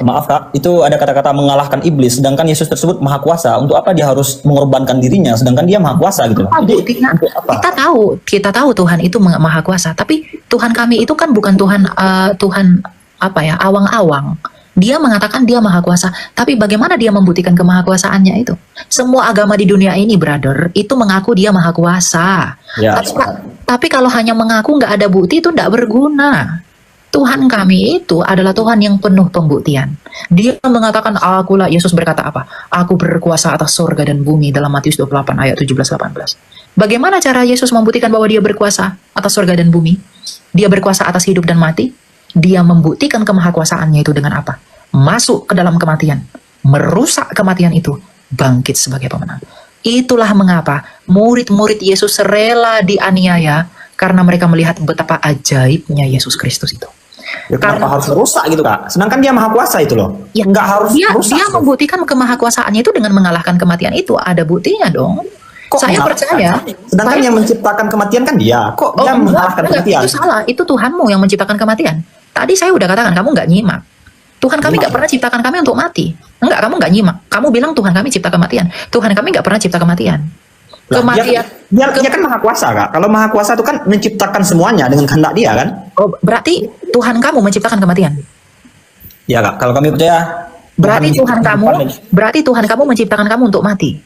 Maaf Kak, itu ada kata-kata mengalahkan iblis, sedangkan Yesus tersebut maha kuasa. Untuk apa dia harus mengorbankan dirinya, sedangkan dia maha kuasa gitu? Apa Jadi buktinya? untuk apa? Kita tahu Tuhan itu maha kuasa, tapi Tuhan kami itu kan bukan Tuhan Tuhan apa ya, awang-awang. Dia mengatakan dia maha kuasa, tapi bagaimana dia membuktikan kemahakuasaannya itu? Semua agama di dunia ini, brother, itu mengaku dia maha kuasa. Ya, Tapi kalau hanya mengaku nggak ada bukti itu nggak berguna. Tuhan kami itu adalah Tuhan yang penuh pembuktian. Dia mengatakan, akulah, Yesus berkata apa? Aku berkuasa atas surga dan bumi dalam Matius 28 ayat 17-18. Bagaimana cara Yesus membuktikan bahwa dia berkuasa atas surga dan bumi? Dia berkuasa atas hidup dan mati. Dia membuktikan kemahakuasaannya itu dengan apa? Masuk ke dalam kematian, merusak kematian itu, bangkit sebagai pemenang. Itulah mengapa murid-murid Yesus rela dianiaya karena mereka melihat betapa ajaibnya Yesus Kristus itu. ya kenapa harus rusak gitu Kak? Sedangkan dia maha kuasa itu loh. Ya, Nggak harus rusak. dia membuktikan kemahakuasaannya itu dengan mengalahkan kematian itu. Ada buktinya dong. Kok Saya mengalahkan? percaya. Sedangkan yang menciptakan kematian kan dia. Kok dia mengalahkan kematian? Itu salah. Itu Tuhanmu yang menciptakan kematian. Tadi saya udah katakan, kamu nggak nyimak. Tuhan kami nggak pernah ciptakan kami untuk mati. Enggak, kamu nggak nyimak. Kamu bilang Tuhan kami cipta kematian. Tuhan kami nggak pernah cipta kematian. Lah, Kematian. dia kan maha kuasa Kak. Kalau maha kuasa itu kan menciptakan semuanya dengan kehendak dia kan? Oh, berarti Tuhan kamu menciptakan kematian. Ya Kak, kalau kami percaya Berarti Tuhan kamu menciptakan kamu untuk mati.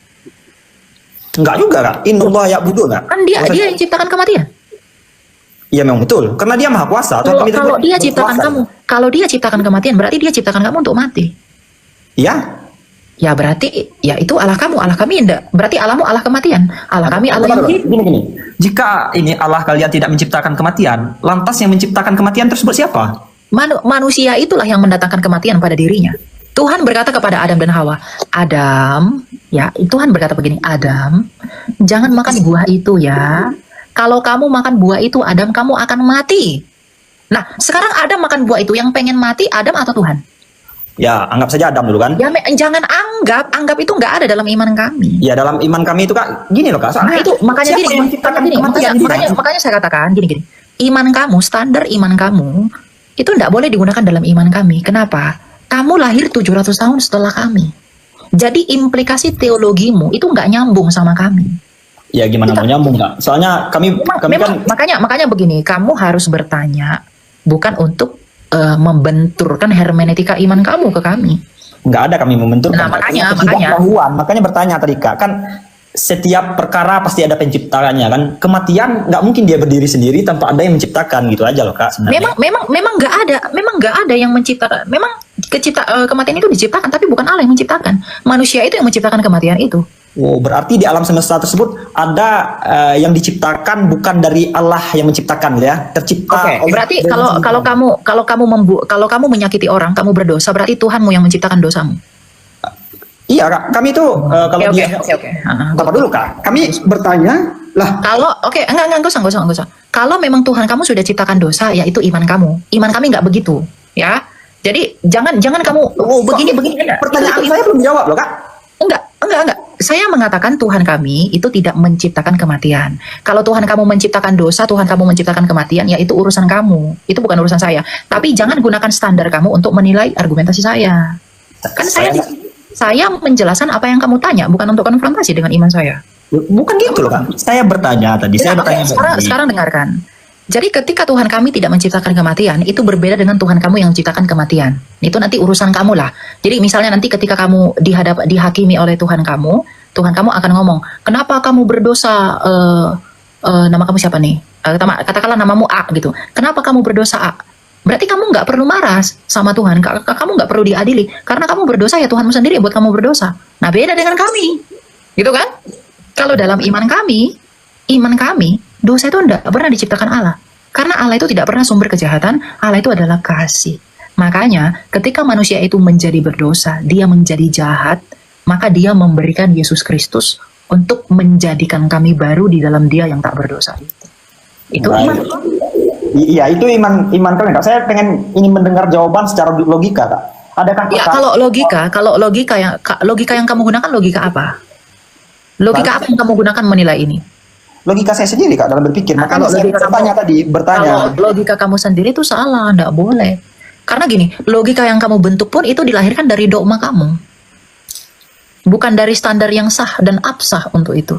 enggak juga Kak. Innallah ya'budu Kak. Kan dia yang ciptakan kematian. Iya memang betul. Karena dia maha kuasa. Kalau dia ciptakan kamu, kalau dia ciptakan kematian, berarti dia ciptakan kamu untuk mati. Iya. Ya berarti ya itu Allah kamu, Allah kami enggak. Berarti Allahmu Allah kematian. Allah kami Allah yang hidup. Gini. Jika ini Allah kalian tidak menciptakan kematian, lantas yang menciptakan kematian tersebut siapa? Manusia itulah yang mendatangkan kematian pada dirinya. Tuhan berkata kepada Adam dan Hawa, Adam, ya Tuhan berkata begini, Adam, jangan makan buah itu ya. Kalau kamu makan buah itu, Adam, kamu akan mati. Nah, sekarang Adam makan buah itu, yang pengen mati Adam atau Tuhan? Ya, anggap saja Adam dulu kan? Ya, jangan anggap itu nggak ada dalam iman kami. Ya, dalam iman kami itu Kak, gini loh Kak. Nah, itu makanya siapa gini, yang menciptakan gini, kematian? makanya saya katakan gini. Iman kamu, standar iman kamu itu tidak boleh digunakan dalam iman kami. Kenapa? Kamu lahir 700 tahun setelah kami. Jadi implikasi teologimu itu nggak nyambung sama kami. Ya, gimana mau nyambung Kak? Soalnya kami Memang kan makanya begini, kamu harus bertanya bukan untuk membenturkan hermeneutika iman kamu ke kami. nggak ada kami membenturkan. Nah, makanya Makanya bertanya tadi Kak, kan setiap perkara pasti ada penciptaannya kan. Kematian nggak mungkin dia berdiri sendiri tanpa ada yang menciptakan gitu aja loh Kak sebenarnya. Memang nggak ada yang menciptakan. Memang kematian itu diciptakan, tapi bukan Allah yang menciptakan. Manusia itu yang menciptakan kematian itu. Oh, berarti di alam semesta tersebut ada yang diciptakan bukan dari Allah yang menciptakan ya, tercipta. Oke, berarti kalau kamu menyakiti orang, kamu berdosa, berarti Tuhanmu yang menciptakan dosamu. Iya Kak, kami itu kalau Oke. apa dulu Kak? Kami bertanya lah. Kalau enggak usah. Kalau memang Tuhan kamu sudah ciptakan dosa, ya itu iman kamu. Iman kami nggak begitu, ya. Jadi jangan kamu begini. Pertanyaan saya belum jawab loh Kak. Enggak. Saya mengatakan Tuhan kami itu tidak menciptakan kematian. Kalau Tuhan kamu menciptakan dosa, Tuhan kamu menciptakan kematian, ya itu urusan kamu. Itu bukan urusan saya. Tapi jangan gunakan standar kamu untuk menilai argumentasi saya. Kan saya menjelaskan apa yang kamu tanya, bukan untuk konfrontasi dengan iman saya. Bukan gitu loh Kak. Saya bertanya tadi. Sekarang dengarkan. Jadi ketika Tuhan kami tidak menciptakan kematian, itu berbeda dengan Tuhan kamu yang menciptakan kematian. Itu nanti urusan kamu lah. Jadi misalnya nanti ketika kamu dihakimi oleh Tuhan kamu akan ngomong, kenapa kamu berdosa, nama kamu siapa nih? Katakanlah namamu A gitu. Kenapa kamu berdosa A? Berarti kamu nggak perlu marah sama Tuhan. Kamu nggak perlu diadili. Karena kamu berdosa ya Tuhanmu sendiri yang buat kamu berdosa. Nah beda dengan kami. Gitu kan? Kalau dalam iman kami, dosa itu tidak pernah diciptakan Allah. Karena Allah itu tidak pernah sumber kejahatan, Allah itu adalah kasih. Makanya ketika manusia itu menjadi berdosa, dia menjadi jahat, maka dia memberikan Yesus Kristus untuk menjadikan kami baru di dalam dia yang tak berdosa. Itu iman. Iya, itu iman kalian Kak. Saya ingin mendengar jawaban secara logika Kak. Adakah ya, kalau logika yang kamu gunakan logika apa? Logika apa yang kamu gunakan menilai ini? Logika saya sendiri Kak dalam berpikir. Makanya saya bertanya tadi. Kalau logika kamu sendiri itu salah, enggak boleh. Karena gini, logika yang kamu bentuk pun itu dilahirkan dari dogma kamu. Bukan dari standar yang sah dan absah untuk itu.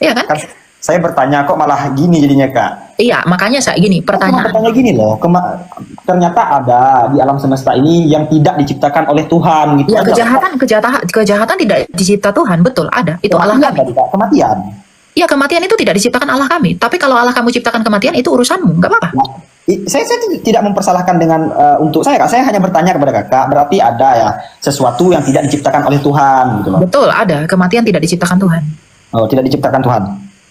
Iya kan? Kan saya bertanya kok malah gini jadinya kak. Iya, makanya saya gini, Cuma pertanyaan. bertanya gini loh, ternyata ada di alam semesta ini yang tidak diciptakan oleh Tuhan gitu. Ya, aja. kejahatan tidak dicipta Tuhan, betul, ada. Itu Allah Kematian kami. tadi, Kak. Kematian. Iya, kematian itu tidak diciptakan Allah kami. Tapi kalau Allah kamu ciptakan kematian, itu urusanmu, nggak apa-apa. Nah, saya tidak mempersalahkan dengan untuk saya kak. Saya hanya bertanya kepada kakak. Berarti ada ya sesuatu yang tidak diciptakan oleh Tuhan gitu loh. Betul, ada. Kematian tidak diciptakan Tuhan. Oh, tidak diciptakan Tuhan.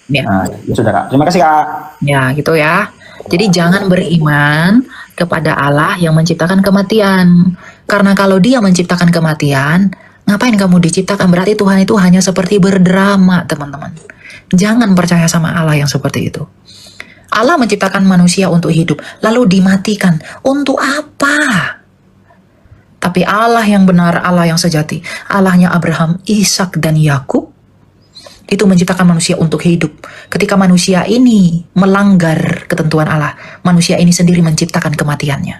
Ya. Nah, ya sudah kak. Terima kasih kak. Ya, gitu ya. Jadi jangan beriman kepada Allah yang menciptakan kematian. Karena kalau dia menciptakan kematian, ngapain kamu diciptakan? Berarti Tuhan itu hanya seperti berdrama, teman-teman. Jangan percaya sama Allah yang seperti itu. Allah menciptakan manusia untuk hidup, lalu dimatikan. Untuk apa? Tapi Allah yang benar, Allah yang sejati, Allahnya Abraham, Ishak, dan Yakub, itu menciptakan manusia untuk hidup. Ketika manusia ini melanggar ketentuan Allah, manusia ini sendiri menciptakan kematiannya.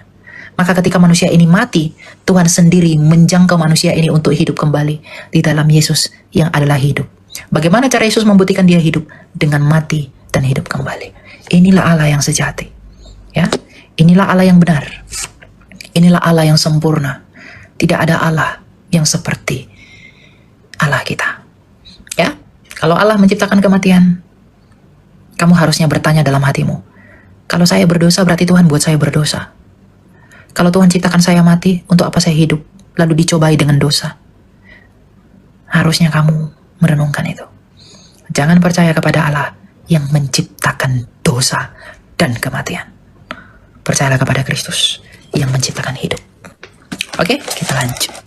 Maka ketika manusia ini mati, Tuhan sendiri menjangkau manusia ini untuk hidup kembali di dalam Yesus yang adalah hidup. Bagaimana cara Yesus membuktikan dia hidup? Dengan mati dan hidup kembali. Inilah Allah yang sejati. Ya, inilah Allah yang benar. Inilah Allah yang sempurna. Tidak ada Allah yang seperti Allah kita. Ya. Kalau Allah menciptakan kematian, kamu harusnya bertanya dalam hatimu, kalau saya berdosa berarti Tuhan buat saya berdosa. Kalau Tuhan ciptakan saya mati, untuk apa saya hidup? Lalu dicobai dengan dosa. Harusnya kamu merenungkan itu. Jangan percaya kepada Allah yang menciptakan dosa dan kematian. Percayalah kepada Kristus yang menciptakan hidup. Oke, kita lanjut.